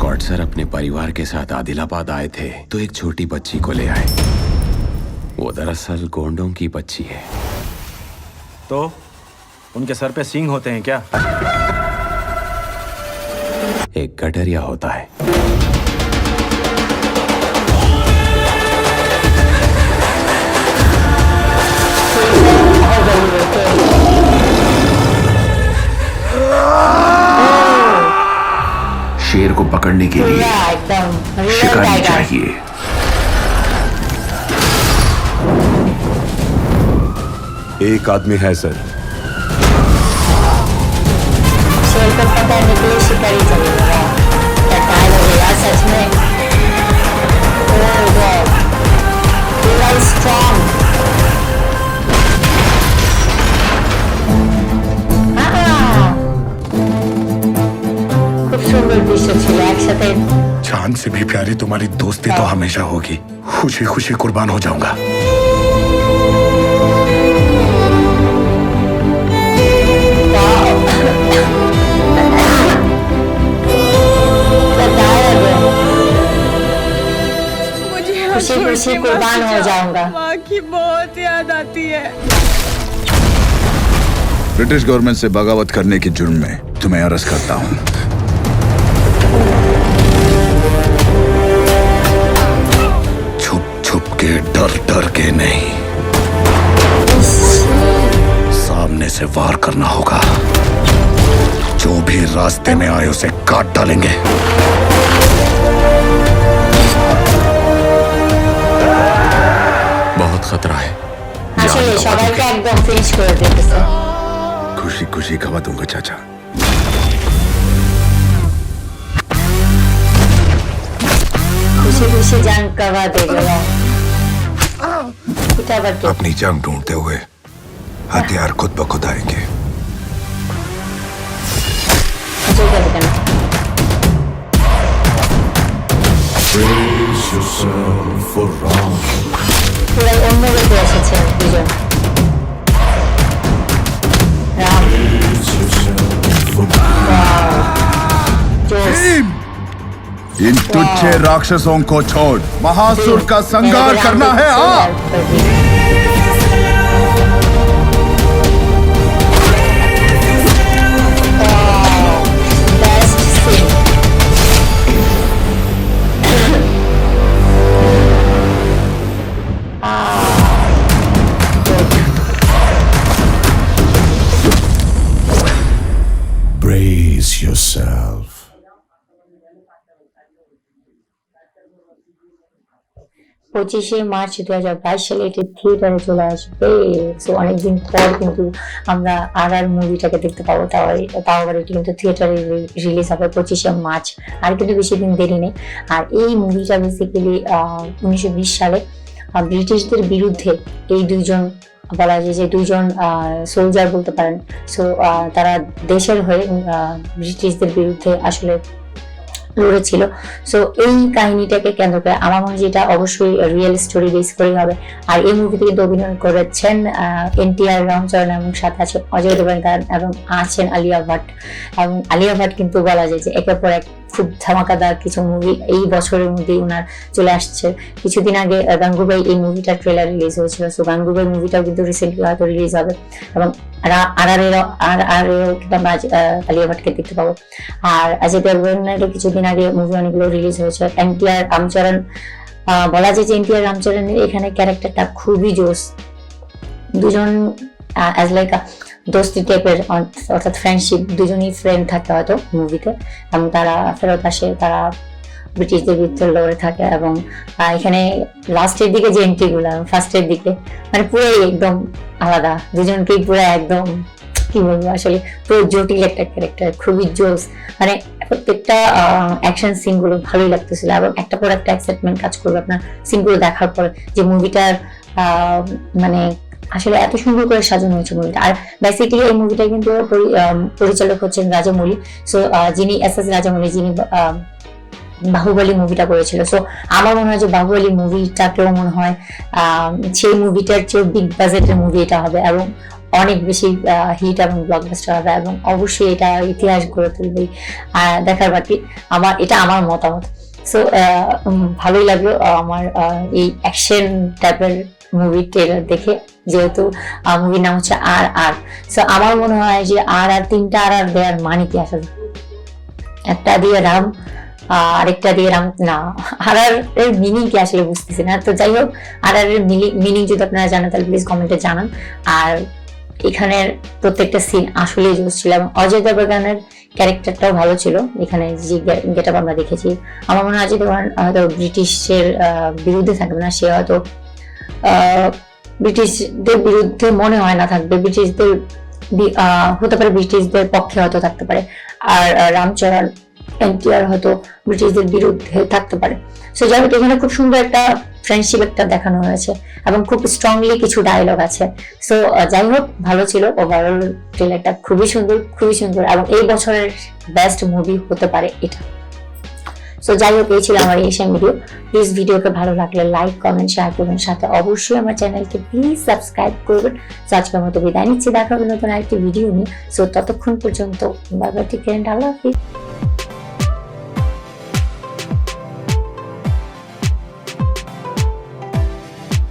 Scott sir अपने परिवार के साथ आदिलाबाद आए थे तो एक छोटी बच्ची को ले आए। वो दरअसल गोंडों की बच्ची है। तो उनके सर पे सींग होते हैं क्या? एक गडरिया होता है। शेर को पकड़ने के लिए शिकारी चाहिए। एक आदमी है सर। शेर को पकड़ने के लिए शिकारी चाहिए। सच में स्ट्रॉन्ग। खूब सुंदर दृश्य ছিল একসাথে। चांद से भी प्यारी तुम्हारी दोस्ती तो हमेशा होगी। खुशी खुशी कुर्बान हो जाऊंगा। खुशी खुशी कुर्बान हो जाऊंगा। माँ की बहुत याद आती है। ब्रिटिश गवर्नमेंट से बगावत करने के जुर्म में तुम्हें अरेस्ट करता हूँ। छुप छुप के डर डर के नहीं, सामने से वार करना होगा। जो भी रास्ते में आए उसे काट डालेंगे। बहुत खतरा है। আসলে সবাইকে একদম ফিনিশ করে দিতেছে। खुशी खुशी खवा दूंगा चाचा। खुशी खुशी जान कवा देगा। अपनी जंग ढूंढते हुए हथियार खुद ब खुद आएंगे। পুরাই অন্য রূপে এসেছে দুজন। রাম इन तुच्छे राक्षसों को छोड़ महासुर का संहार करना है। Brace yourself. 25শে মার্চ 2022 সালে এটি থিয়েটারে চলে আসবে। সো অনেকদিন পর কিন্তু আমরা আর মুভিটাকে দেখতে পাবো। তাও আবার এটি কিন্তু থিয়েটারে রিলিজ হবে 25শে মার্চ। আর কিন্তু বেশি দিন দেরি নেই। আর এই মুভিটা বেসিক্যালি 1920 সালে ব্রিটিশদের বিরুদ্ধে এই দুইজন বলা যায় যে দুইজন সোলজার বলতে পারেন। সো তারা দেশের হয়ে ব্রিটিশদের বিরুদ্ধে আসলে লড়েছিল। সো এই কাহিনীটাকে কেন্দ্র করে আমার মনে হয় এটা অবশ্যই রিয়েল স্টোরি বেস করেই হবে। আর এই মুভিতে কিন্তু অভিনয় করেছেন এনটিআর, রামচরণ এবং সাথে আছে অজয় দেবগন এবং আছেন আলিয়া ভাট। এবং আলিয়া ভাট কিন্তু বলা যায় যে একের পর এক খুব ধামাকাদার কিছু মুভি এই বছরের মধ্যেই ওনার চলে আসছে। কিছুদিন আগে গাঙ্গুবাই এই মুভিটার ট্রেলার রিলিজ হয়েছিল। সো গাঙ্গুবাই মুভিটাও কিন্তু রিসেন্টলি হয়তো রিলিজ হবে এবং আলিয়া ভাটকে দেখতে পাবো। আর অজয় দেবগনেরও কিছুদিন আগে মুভি অনেকগুলো রিলিজ হয়েছে। এনটিআর, রামচরণ, বলা যায় যে এনটিআর রামচরণের এখানে ক্যারেক্টারটা খুবই জোস। দুজন অ্যাজ লাইক দোস্তি টাইপের অর্থাৎ ফ্রেন্ডশিপ, দুজনই ফ্রেন্ড থাকে হয়তো মুভিতে এবং তারা ফেরত আসে, তারা ব্রিটিশদের বিরুদ্ধে লড়ে থাকে এবং এখানে লাস্টের দিকে যে এন্ট্রিগুলো ফার্স্টের দিকে মানে পুরোই একদম আলাদা। দুজনকেই পুরো একদম কি বলবো আসলে পুরো জটিল একটা ক্যারেক্টার, খুবই জোস। মানে প্রত্যেকটা অ্যাকশন সিন গুলো ভালোই লাগতেছিল এবং একটা পর একটা এক্সাইটমেন্ট কাজ করবে আপনার সিনগুলো দেখার পর যে মুভিটার মানে আসলে এত সুন্দর করে সাজানো হয়েছে মুভিটা। আর বেসিক্যালি এই মুভিটা কিন্তু পরিচালক হচ্ছেন রাজামৌলি। সো যিনি এস এস রাজামৌলি, যিনি বাহুবলী মুভিটা করেছিল। সো আমার মনে হয় যে বাহুবলী মুভিটাকেও মনে হয় সেই মুভিটার চেয়ে বিগ বাজেটের মুভি এটা হবে এবং অনেক বেশি হিট এবং ব্লকবাস্টার হবে এবং অবশ্যই এটা ইতিহাস গড়ে তুলবে দেখার বাকি এটা আমার মতামত। সো ভালোই লাগলো আমার এই অ্যাকশন টাইপের মুভি ট্রেলার দেখে, যেহেতু মুভির নাম হচ্ছে RR। সো আমার মনে হয় যে RR 3টা RR দেওয়ার মানে কি আসলে, একটা দিয়ে রাম আরেকটা দিয়ে রাম না, RR এর মিনিং কি আসলে বুঝতেছি না। তো যাই হোক, RR এর মিনিং যদি আপনারা জানেন তাহলে প্লিজ কমেন্টে জানান। আর এখানের প্রত্যেকটা সিন আসলে জোস ছিল এবং অজয় দেবগনের ক্যারেক্টারটাও ভালো ছিল। এখানে যে গেটআপ আমরা দেখেছি, আমার মনে হয় অজয় দেবগন হয়তো ব্রিটিশের বিরুদ্ধে থাকবে না, সে হয়তো ব্রিটিশদের বিরুদ্ধে মনে হয় না থাকবে, ব্রিটিশদের হতে পারে ব্রিটিশদের পক্ষে হয়তো থাকতে পারে, আর রামচরণ এনটিআর হয়তো ব্রিটিশদের বিরুদ্ধে থাকতে পারে। সো যাই হোক, এখানে খুব সুন্দর একটা ফ্রেন্ডশিপ একটা দেখানো হয়েছে এবং খুব স্ট্রংলি কিছু ডায়লগ আছে। সো যাই হোক, ভালো ছিল। ওভারঅল ট্রেলারটা খুবই সুন্দর এবং এই বছরের বেস্ট মুভি হতে পারে এটা। সো যাই হোক, এই ছিল আমার এশিয়ান ভিডিও। প্লিজ ভিডিওকে ভালো লাগলে লাইক, কমেন্ট, শেয়ার করবেন, সাথে অবশ্যই আমার চ্যানেলকে প্লিজ সাবস্ক্রাইব করবেন। সো আজকের মতো বিদায় নিচ্ছি, দেখা হবে নতুন আরেকটি ভিডিও নিয়ে। সো ততক্ষণ পর্যন্ত বাই বাই, টেক কেয়ার, আল্লাহ হাফিজ।